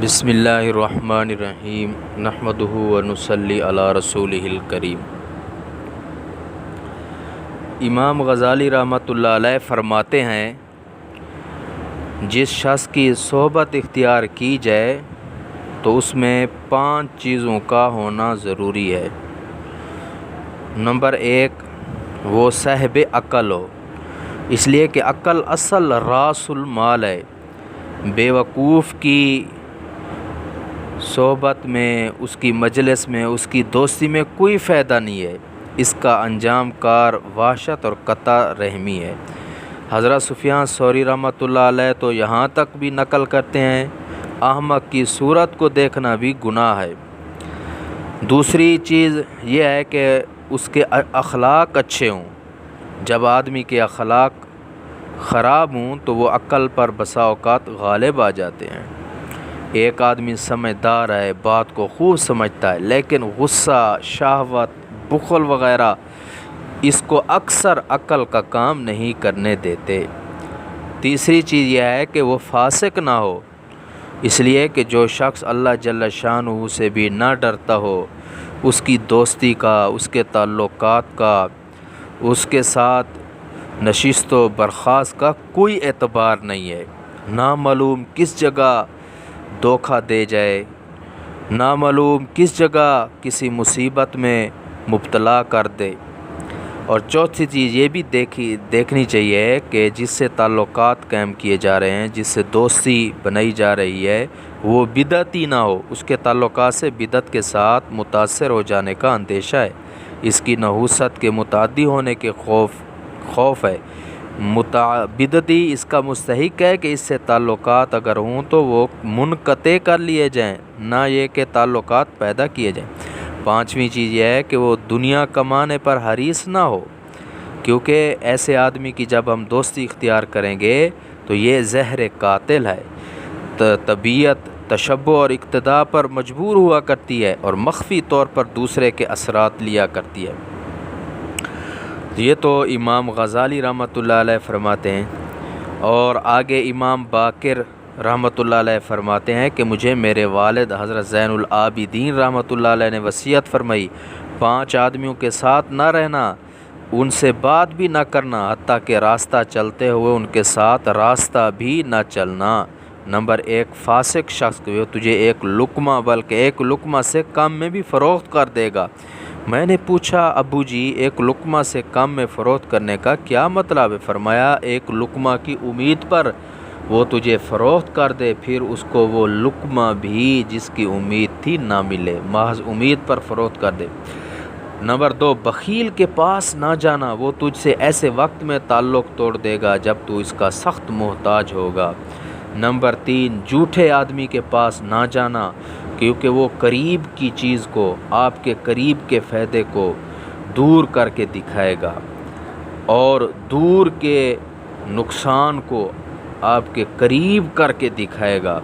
بسم اللہ الرحمن الرحیم نحمدہ و نصلی علی رسولہ الکریم۔ امام غزالی رحمۃ اللہ علیہ فرماتے ہیں، جس شخص کی صحبت اختیار کی جائے تو اس میں 5 چیزوں کا ہونا ضروری ہے۔ نمبر 1، وہ صاحب عقل ہو، اس لیے کہ عقل اصل راس المال ہے۔ بے وقوف کی صحبت میں، اس کی مجلس میں، اس کی دوستی میں کوئی فائدہ نہیں ہے۔ اس کا انجام کار وحشت اور قطع رحمی ہے۔ حضرت سفیان ثوری رحمۃ اللہ علیہ تو یہاں تک بھی نقل کرتے ہیں، احمق کی صورت کو دیکھنا بھی گناہ ہے۔ دوسری چیز یہ ہے کہ اس کے اخلاق اچھے ہوں۔ جب آدمی کے اخلاق خراب ہوں تو وہ عقل پر بسا اوقات غالب آ جاتے ہیں۔ ایک آدمی سمجھدار ہے، بات کو خوب سمجھتا ہے، لیکن غصہ، شہوت، بخل وغیرہ اس کو اکثر عقل کا کام نہیں کرنے دیتے۔ تیسری چیز یہ ہے کہ وہ فاسق نہ ہو، اس لیے کہ جو شخص اللہ جل شانہ سے بھی نہ ڈرتا ہو، اس کی دوستی کا، اس کے تعلقات کا، اس کے ساتھ نشست و برخاست کا کوئی اعتبار نہیں ہے۔ نامعلوم کس جگہ دھوکہ دے جائے، نامعلوم کس جگہ کسی مصیبت میں مبتلا کر دے۔ اور چوتھی چیز یہ بھی دیکھنی چاہیے کہ جس سے تعلقات قائم کیے جا رہے ہیں، جس سے دوستی بنائی جا رہی ہے، وہ بدعتی نہ ہو۔ اس کے تعلقات سے بدعت کے ساتھ متاثر ہو جانے کا اندیشہ ہے، اس کی نحوست کے متعدی ہونے کے خوف ہے۔ بدعتی اس کا مستحق ہے کہ اس سے تعلقات اگر ہوں تو وہ منقطع کر لیے جائیں، نہ یہ کہ تعلقات پیدا کیے جائیں۔ پانچویں چیز یہ ہے کہ وہ دنیا کمانے پر حریص نہ ہو، کیونکہ ایسے آدمی کی جب ہم دوستی اختیار کریں گے تو یہ زہر قاتل ہے۔ طبیعت تشبہ اور اقتداء پر مجبور ہوا کرتی ہے اور مخفی طور پر دوسرے کے اثرات لیا کرتی ہے۔ یہ تو امام غزالی رحمۃ اللہ علیہ فرماتے ہیں۔ اور آگے امام باقر رحمۃ اللہ علیہ فرماتے ہیں کہ مجھے میرے والد حضرت زین العابدین رحمۃ اللہ علیہ نے وصیت فرمائی، 5 آدمیوں کے ساتھ نہ رہنا، ان سے بات بھی نہ کرنا، حتیٰ کہ راستہ چلتے ہوئے ان کے ساتھ راستہ بھی نہ چلنا۔ نمبر 1، فاسق شخص کو تجھے ایک لقمہ بلکہ ایک لقمہ سے کم میں بھی فروخت کر دے گا۔ میں نے پوچھا، ابو جی ایک لقمہ سے کم میں فروخت کرنے کا کیا مطلب ہے؟ فرمایا، ایک لقمہ کی امید پر وہ تجھے فروخت کر دے، پھر اس کو وہ لقمہ بھی جس کی امید تھی نہ ملے، محض امید پر فروخت کر دے۔ نمبر 2، بخیل کے پاس نہ جانا، وہ تجھ سے ایسے وقت میں تعلق توڑ دے گا جب تو اس کا سخت محتاج ہوگا۔ نمبر 3، جھوٹے آدمی کے پاس نہ جانا، کیونکہ وہ قریب کی چیز کو، آپ کے قریب کے فائدے کو دور کر کے دکھائے گا اور دور کے نقصان کو آپ کے قریب کر کے دکھائے گا۔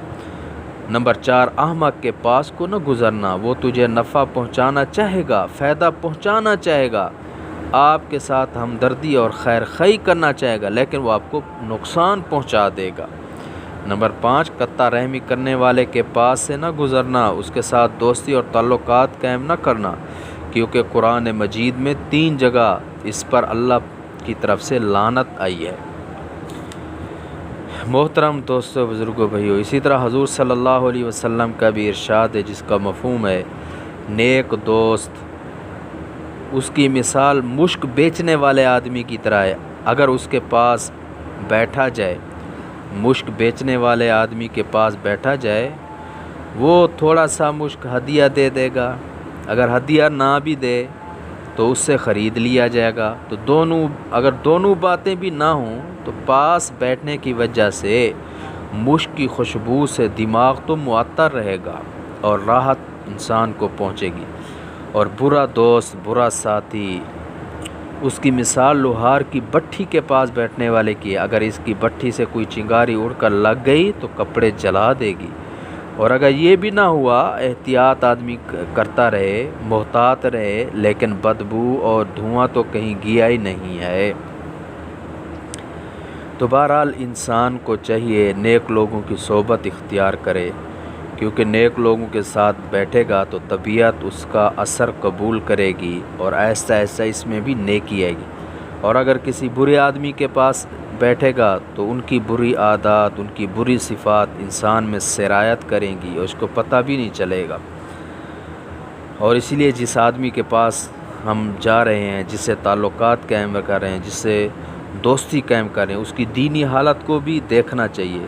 نمبر 4، احمق کے پاس کو نہ گزرنا، وہ تجھے نفع پہنچانا چاہے گا، فائدہ پہنچانا چاہے گا، آپ کے ساتھ ہمدردی اور خیر خواہی کرنا چاہے گا، لیکن وہ آپ کو نقصان پہنچا دے گا۔ نمبر 5، قطع رحمی کرنے والے کے پاس سے نہ گزرنا، اس کے ساتھ دوستی اور تعلقات قائم نہ کرنا، کیونکہ قرآن مجید میں 3 جگہ اس پر اللہ کی طرف سے لعنت آئی ہے۔ محترم دوستو، بزرگوں، بھائیو، اسی طرح حضور صلی اللہ علیہ وسلم کا بھی ارشاد ہے جس کا مفہوم ہے نیک دوست، اس کی مثال مشک بیچنے والے آدمی کی طرح ہے۔ اگر اس کے پاس بیٹھا جائے، مشک بیچنے والے آدمی کے پاس بیٹھا جائے، وہ تھوڑا سا مشک ہدیہ دے دے گا، اگر ہدیہ نہ بھی دے تو اس سے خرید لیا جائے گا۔ تو اگر دونوں باتیں بھی نہ ہوں تو پاس بیٹھنے کی وجہ سے مشک کی خوشبو سے دماغ تو معطر رہے گا اور راحت انسان کو پہنچے گی۔ اور برا دوست، برا ساتھی، اس کی مثال لوہار کی بٹھی کے پاس بیٹھنے والے کی ہے، اگر اس کی بٹھی سے کوئی چنگاری اڑ کر لگ گئی تو کپڑے جلا دے گی۔ اور اگر یہ بھی نہ ہوا، احتیاط آدمی کرتا رہے، محتاط رہے، لیکن بدبو اور دھواں تو کہیں گیا ہی نہیں ہے۔ تو بہرحال انسان کو چاہیے نیک لوگوں کی صحبت اختیار کرے، کیونکہ نیک لوگوں کے ساتھ بیٹھے گا تو طبیعت اس کا اثر قبول کرے گی اور آہستہ آہستہ اس میں بھی نیکی آئے گی، اور اگر کسی برے آدمی کے پاس بیٹھے گا تو ان کی بری عادات، ان کی بری صفات انسان میں سرایت کریں گی اور اس کو پتہ بھی نہیں چلے گا۔ اور اسی لیے جس آدمی کے پاس ہم جا رہے ہیں، جس سے تعلقات قائم کر رہے ہیں، جس سے دوستی قائم کر رہے ہیں، اس کی دینی حالت کو بھی دیکھنا چاہیے۔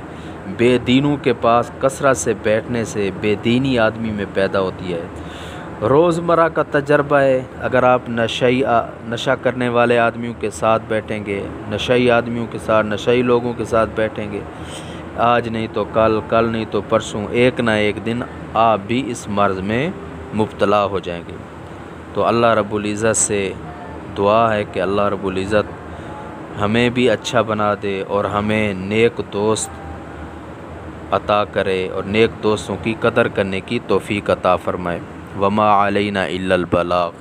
بے دینوں کے پاس کثرت سے بیٹھنے سے بے دینی آدمی میں پیدا ہوتی ہے۔ روزمرہ کا تجربہ ہے، اگر آپ نشہ کرنے والے آدمیوں کے ساتھ بیٹھیں گے، نشئی آدمیوں کے ساتھ، نشئی لوگوں کے ساتھ بیٹھیں گے، آج نہیں تو کل، کل نہیں تو پرسوں، ایک نہ ایک دن آپ بھی اس مرض میں مبتلا ہو جائیں گے۔ تو اللہ رب العزت سے دعا ہے کہ اللہ رب العزت ہمیں بھی اچھا بنا دے اور ہمیں نیک دوست عطا کرے اور نیک دوستوں کی قدر کرنے کی توفیق عطا فرمائے۔ وما علینا الا البلاغ۔